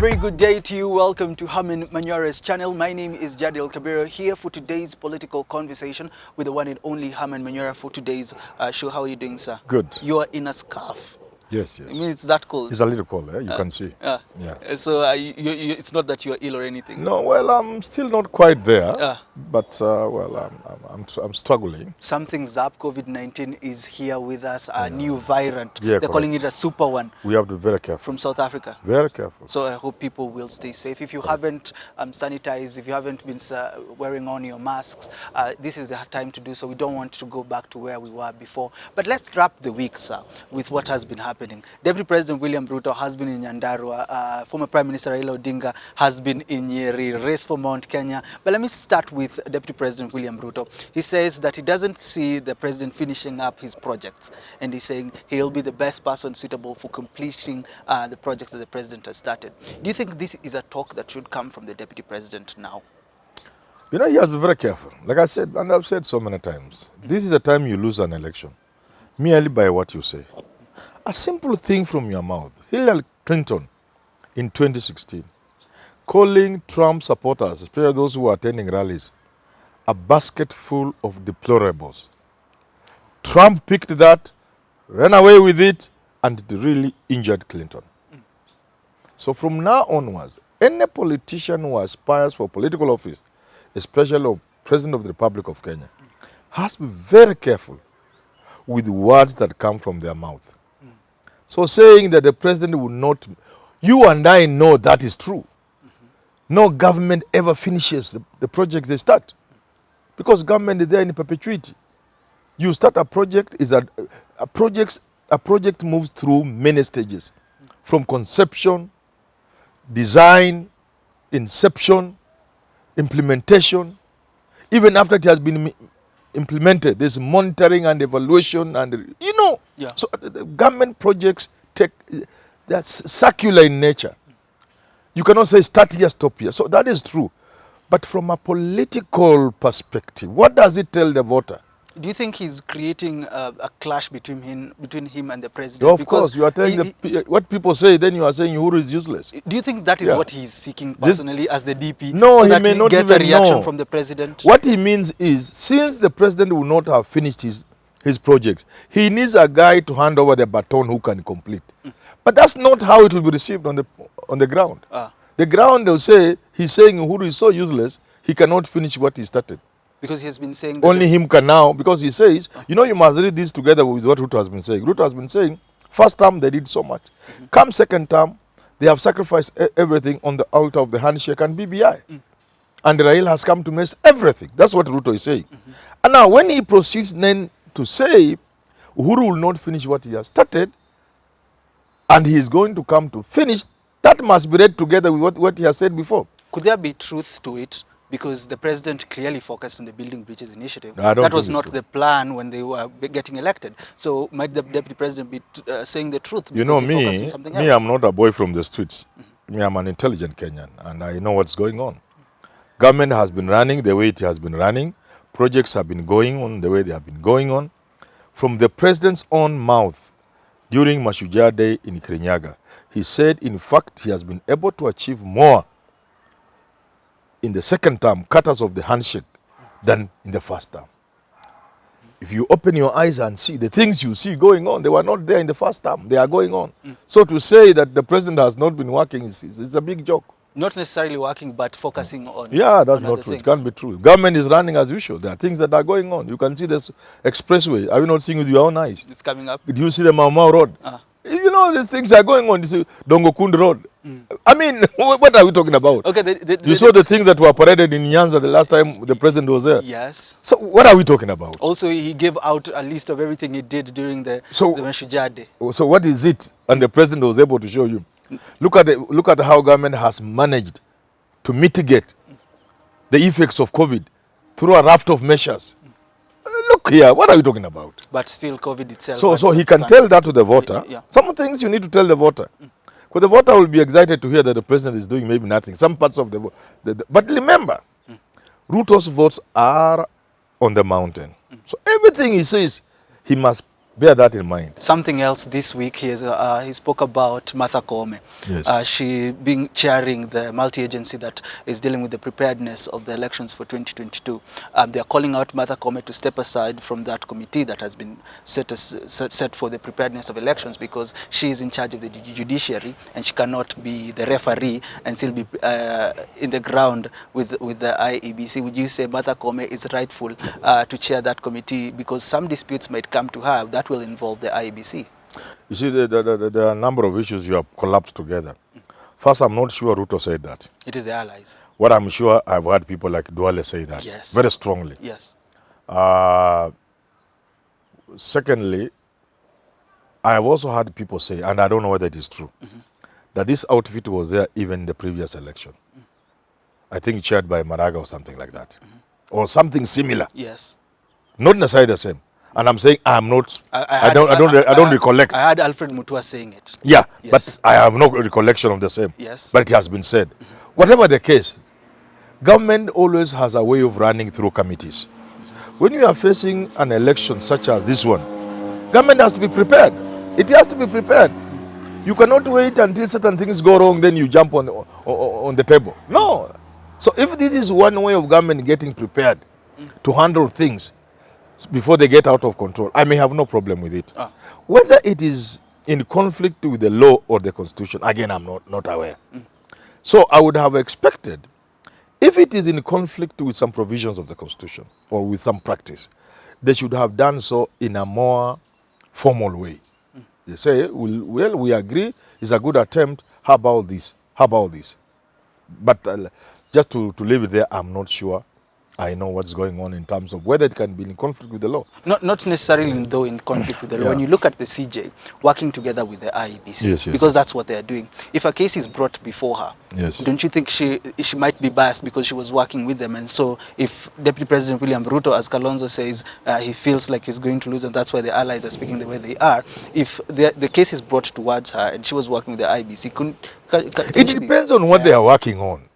very good day to you. Welcome to Herman Manyora's channel. My name is Jadiel Kabiro, here for today's political conversation with the one and only Herman Manyora for today's show. How are you doing, sir? Good. You are in a scarf. Yes, yes. I mean, it's that cold. It's a little cold, you can see. Yeah. So it's not that you are ill or anything? No, well, I'm still not quite there, but, well, I'm struggling. Something's up. COVID-19 is here with us, a new variant. Yeah, They're calling it a super one. We have to be very careful. From South Africa. Very careful. So I hope people will stay safe. If you haven't sanitized, if you haven't been wearing on your masks, this is the time to do so. We don't want to go back to where we were before. But let's wrap the week, sir, with what has been happening. Deputy President William Ruto has been in Nyandarua. Former Prime Minister Raila Odinga has been in Nyeri, race for Mount Kenya. But let me start with Deputy President William Ruto. He says that he doesn't see the president finishing up his projects. And he's saying he'll be the best person suitable for completing the projects that the president has started. Do you think this is a talk that should come from the Deputy President now? You know, he has to be very careful. Like I said, and I've said so many times, this is the time you lose an election, merely by what you say. A simple thing from your mouth. Hillary Clinton in 2016, calling Trump supporters, especially those who are attending rallies, a basket full of deplorables. Trump picked that, ran away with it, and it really injured Clinton. So from now onwards, any politician who aspires for political office, especially President of the Republic of Kenya, has to be very careful with words that come from their mouth. So saying that the president will not, you and I know that is true. No government ever finishes the projects they start, because government is there in perpetuity. You start a project, a project moves through many stages, from conception, design, inception, implementation. Even after it has been implemented, there's monitoring and evaluation, and so the government projects they're circular in nature. You cannot say start here, stop here. So that is true. But from a political perspective, what does it tell the voter? Do you think he's creating a clash between him and the president? Of course, you are telling what people say, then you are saying Uhuru is useless. Do you think that is what he's seeking personally as the DP? No, so he that may not gets even a reaction know. From the president? What he means is, since the president will not have finished his projects, he needs a guy to hand over the baton who can complete. But that's not how it will be received on the ground. The ground, they'll say, he's saying Uhuru is so useless, he cannot finish what he started. Because he has been saying only him can now, because he says, you must read this together with what Ruto has been saying. Ruto has been saying, first term they did so much. Come second term, they have sacrificed everything on the altar of the handshake and BBI. And Raila has come to mess everything. That's what Ruto is saying. And now when he proceeds then to say, Uhuru will not finish what he has started, and he is going to come to finish, that must be read together with what he has said before. Could there be truth to it? Because the president clearly focused on the Building Bridges initiative. That was not the plan when they were getting elected. So might the deputy president be saying the truth? Me, I'm not a boy from the streets. Me, I'm an intelligent Kenyan, and I know what's going on. Government has been running the way it has been running. Projects have been going on the way they have been going on. From the president's own mouth, during Mashujaa Day in Kirinyaga, he said, in fact, he has been able to achieve more in the second term, cutters of the handshake, than in the first term. If you open your eyes and see the things you see going on, they were not there in the first term. They are going on. So to say that the president has not been working is a big joke. Not necessarily working, but focusing on. Yeah, that's not true. It can't be true. Government is running as usual. There are things that are going on. You can see this expressway. Are you not seeing with your own eyes? It's coming up. Do you see the Mau Mau Road? These things are going on. You see Dongokund Road. I mean, what are we talking about? Okay, you saw the things that were paraded in Nyanza the last time the president was there. Yes. So what are we talking about? Also, he gave out a list of everything he did during the Mashujaa Day. So what is it? And the president was able to show you. Look at how government has managed to mitigate the effects of COVID through a raft of measures. Look here, what are we talking about? But still COVID itself. So he can tell that to the voter. Some things you need to tell the voter. Because the voter will be excited to hear that the president is doing maybe nothing. Some parts of but remember, Ruto's votes are on the mountain. So everything he says, he must Bear that in mind. Something else this week, he spoke about Martha Koome. Yes. She being chairing the multi-agency that is dealing with the preparedness of the elections for 2022. They are calling out Martha Koome to step aside from that committee that has been set for the preparedness of elections, because she is in charge of the judiciary and she cannot be the referee and still be in the ground with the IEBC. Would you say Martha Koome is rightful to chair that committee, because some disputes might come to her that will involve the IEBC? You see, there are a number of issues you have collapsed together. First, I'm not sure Ruto said that. It is the allies. What I'm sure, I've heard people like Duale say that. Yes. Very strongly. Yes. Secondly, I have also heard people say, and I don't know whether it is true, that this outfit was there even in the previous election. I think chaired by Maraga or something like that. Or something similar. Yes. Not necessarily the same. And I'm saying I'm not. I don't recollect. I heard Alfred Mutua saying it. Yeah, Yes. but I have no recollection of the same. Yes. But it has been said. Whatever the case, government always has a way of running through committees. When you are facing an election such as this one, government has to be prepared. It has to be prepared. You cannot wait until certain things go wrong, then you jump on the table. No. So if this is one way of government getting prepared to handle things before they get out of control, I may have no problem with it. Whether it is in conflict with the law or the constitution, again, I'm not aware. So I would have expected, if it is in conflict with some provisions of the constitution or with some practice, they should have done so in a more formal way. They say, well, we agree, it's a good attempt, how about this? How about this? But just to leave it there, I'm not sure I know what's going on in terms of whether it can be in conflict with the law. Not necessarily though in conflict with the law. When you look at the CJ working together with the IEBC, Yes, because that's what they are doing. If a case is brought before her, don't you think she might be biased because she was working with them? And so if Deputy President William Ruto, as Kalonzo says, he feels like he's going to lose, and that's why the allies are speaking the way they are, if the case is brought towards her and she was working with the IEBC, it depends on what they are working on.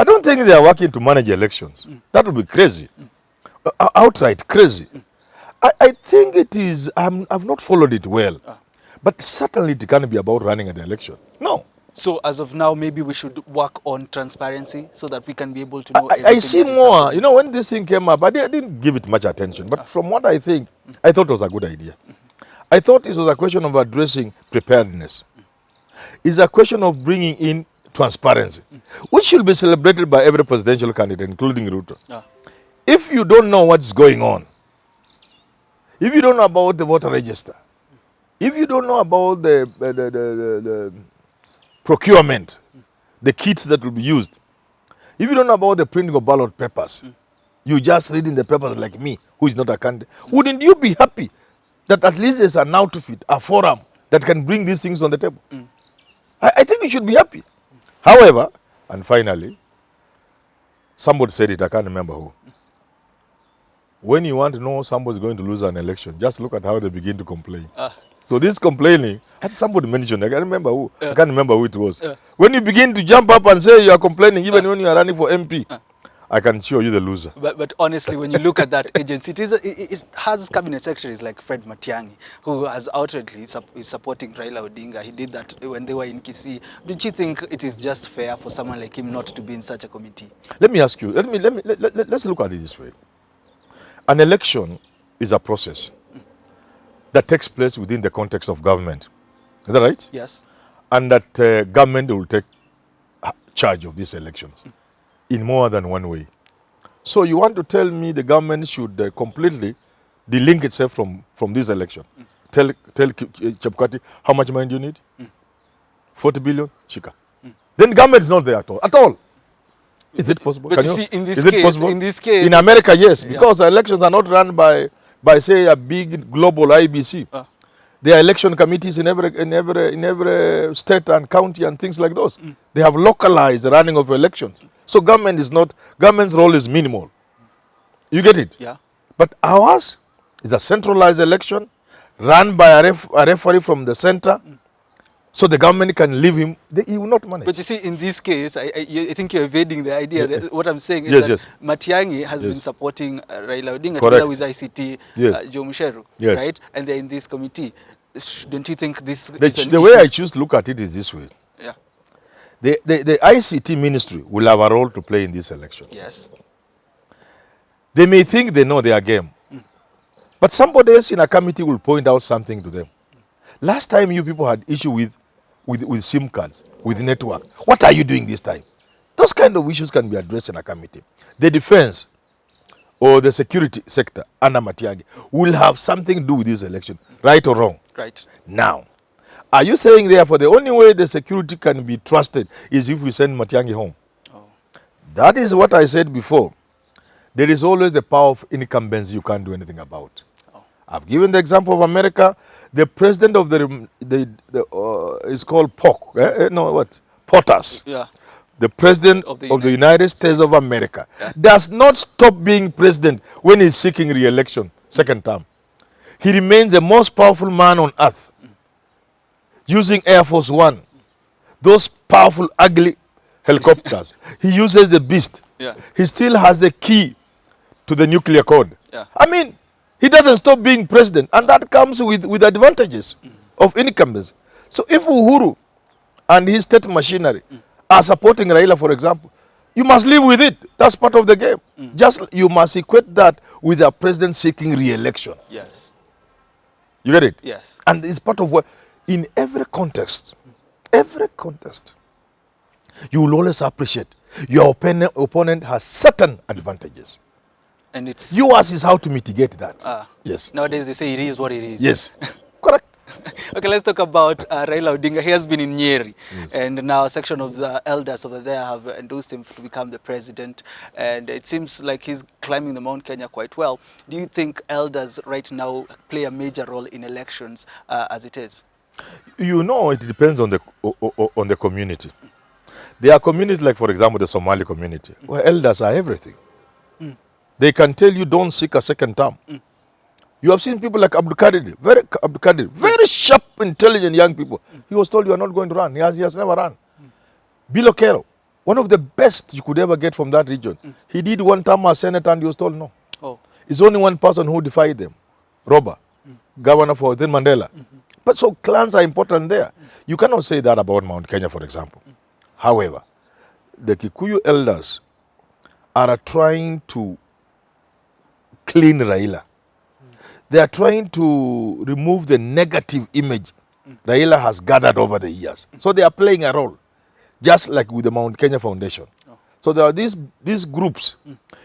I don't think they are working to manage elections. That would be crazy. Outright crazy. I think it is, I've not followed it well. But certainly it can't be about running an election. No. So as of now, maybe we should work on transparency so that we can be able to know. I see more. You know, when this thing came up, I didn't give it much attention. But from what I think, I thought it was a good idea. I thought it was a question of addressing preparedness. It's a question of bringing in transparency, which should be celebrated by every presidential candidate, including Ruto. If you don't know what's going on, if you don't know about the voter register, if you don't know about the procurement, the kits that will be used, if you don't know about the printing of ballot papers, you just read in the papers like me, who is not a candidate, wouldn't you be happy that at least there's an outfit, a forum that can bring these things on the table? I think you should be happy. However, and finally, somebody said it, I can't remember who. When you want to know somebody's going to lose an election, just look at how they begin to complain. So this complaining, I think somebody mentioned, I can't remember who, I can't remember who it was. When you begin to jump up and say you are complaining, even when you are running for MP, I can show you the loser. But honestly, when you look at that agency, it has cabinet secretaries like Fred Matiang'i, who has outwardly is supporting Raila Odinga. He did that when they were in Kisii. Don't you think it is just fair for someone like him not to be in such a committee? Let me ask you, let's look at it this way. An election is a process that takes place within the context of government. Is that right? Yes. And that government will take charge of these elections in more than one way. So you want to tell me the government should completely delink itself from this election? Tell Chebukati, how much money do you need? 40 billion? Shika. Then government is not there at all. At all. Is it possible? But Can you see, in this is case, it possible? in this case, in America, yes, because elections are not run by say a big global IBC. There are election committees in every state and county and things like those. They have localized the running of elections. So government's role is minimal. You get it? Yeah. But ours is a centralized election run by a referee from the center. so the government can leave him, he will not manage. But you see, in this case, I think you're evading the idea. That what I'm saying is Yes, that yes. Matiang'i has been Yes. supporting Raila Odinga Correct. together with ICT, Yes. Joe Musheru, Yes. right? And they're in this committee. Don't you think this is The, an the way issue? I choose to look at it is this way. Yeah. The ICT ministry will have a role to play in this election. Yes. They may think they know their game, but somebody else in a committee will point out something to them. Last time you people had issue with SIM cards, with network. What are you doing this time? Those kind of issues can be addressed in a committee. The defense or the security sector under Matiang'i will have something to do with this election, right or wrong. Right. Now, are you saying therefore the only way the security can be trusted is if we send Matiang'i home? Oh. That is what I said before. There is always the power of incumbents you can't do anything about. Oh. I've given the example of America. The president of is called POTUS. Yeah. The president Of the of the United States of America does not stop being president when he's seeking re-election, second term. He remains the most powerful man on earth, using Air Force One, those powerful, ugly helicopters. He uses the Beast. Yeah. He still has the key to the nuclear code. Yeah. I mean, he doesn't stop being president, and that comes with advantages of incumbents. So if Uhuru and his state machinery are supporting Raila, for example, you must live with it. That's part of the game. Just you must equate that with a president seeking re-election. Yes. You get it? Yes. And it's part of what, in every context, you will always appreciate your opponent has certain advantages. And it's Yours is how to mitigate that. Yes. Nowadays they say it is what it is. Yes. Correct. Okay, let's talk about Raila Odinga. He has been in Nyeri, Yes. and now a section of the elders over there have endorsed him to become the president, and it seems like he's climbing the Mount Kenya quite well. Do you think elders right now play a major role in elections as it is? You know, it depends on the community. There are communities like, for example, the Somali community, where elders are everything. They can tell you don't seek a second term. You have seen people like Abdul Kadir, very sharp, intelligent young people. He was told you are not going to run. He has never run. Bill Okero, one of the best you could ever get from that region. He did one term as senator and he was told no. Oh. It's only one person who defied them, Roba, governor for then Mandela. But so clans are important there. You cannot say that about Mount Kenya, for example. However, the Kikuyu elders are trying to clean Raila. They are trying to remove the negative image Raila has gathered over the years. So they are playing a role, just like with the Mount Kenya Foundation. So there are these groups.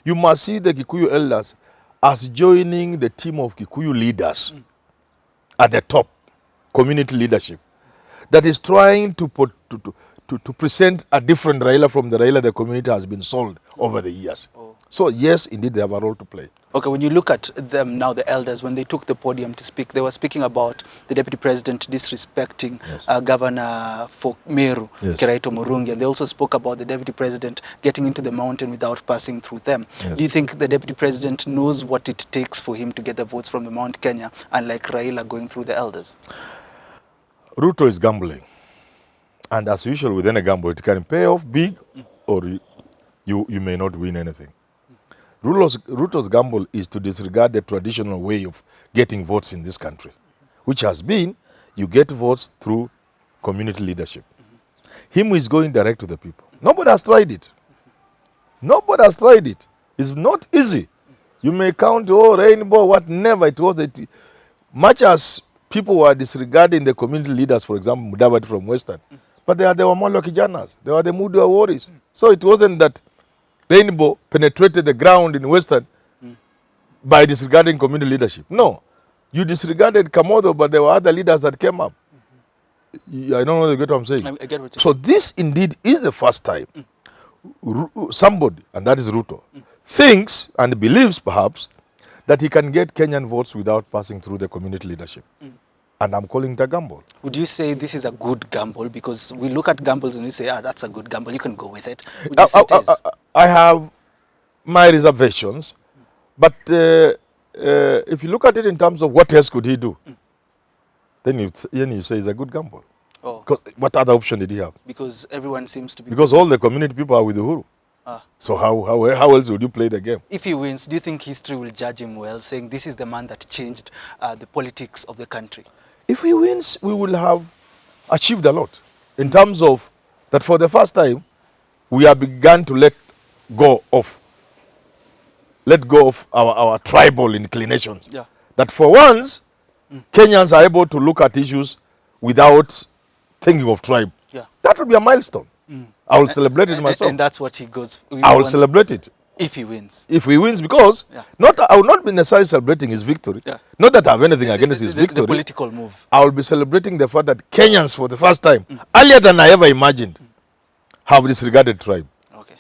You must see the Kikuyu elders as joining the team of Kikuyu leaders at the top, community leadership, that is trying to present a different Raila from the Raila the community has been sold over the years. So yes, indeed, they have a role to play. Okay, when you look at them now, the elders, when they took the podium to speak, they were speaking about the deputy president disrespecting Governor for Meru, Kiraito Murungi, and they also spoke about the deputy president getting into the mountain without passing through them. Do you think the deputy president knows what it takes for him to get the votes from the Mount Kenya, unlike Raila going through the elders? Ruto is gambling. And as usual with any gamble, it can pay off big or you may not win anything. Ruto's gamble is to disregard the traditional way of getting votes in this country, which has been you get votes through community leadership. Him is going direct to the people. Nobody has tried it. Nobody has tried it. It's not easy. You may count, rainbow, what, never. It was much as people were disregarding the community leaders, for example, Mudavadi from Western, but they were Molo Kijanas. They were the Mudua Warriors. So it wasn't that Rainbow penetrated the ground in Western by disregarding community leadership. No. You disregarded Kamodo, but there were other leaders that came up. I don't know whether you get what I'm saying. I get what you're So this indeed is the first time somebody, and that is Ruto, thinks and believes perhaps that he can get Kenyan votes without passing through the community leadership. And I'm calling it a gamble. Would you say this is a good gamble? Because we look at gambles and we say, that's a good gamble, you can go with it. Would you say it is? I have my reservations, but if you look at it in terms of what else could he do, then you say it's a good gamble. Oh. Because what other option did he have? Because everyone seems to be... Because all the community people are with Uhuru. Ah. So how else would you play the game? If he wins, do you think history will judge him well, saying this is the man that changed the politics of the country? If he wins, we will have achieved a lot in terms of that for the first time, we have begun to let go of our tribal inclinations. Yeah. That for once, Kenyans are able to look at issues without thinking of tribe. Yeah. That will be a milestone. I will celebrate it myself. And that's what he goes... I will celebrate it. If he wins. If he wins, because I will not be necessarily celebrating his victory. Yeah. Not that I have anything against his victory. The political move. I will be celebrating the fact that Kenyans, for the first time, earlier than I ever imagined, have disregarded tribe. Okay.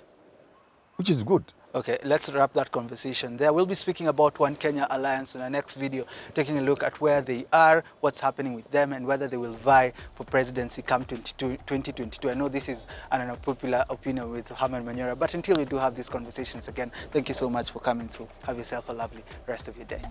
Which is good. Okay, let's wrap that conversation there. We'll be speaking about One Kenya Alliance in our next video, taking a look at where they are, what's happening with them, and whether they will vie for presidency come 2022. I know this is an unpopular opinion with Herman Manyora, but until we do have these conversations again, thank you so much for coming through. Have yourself a lovely rest of your day.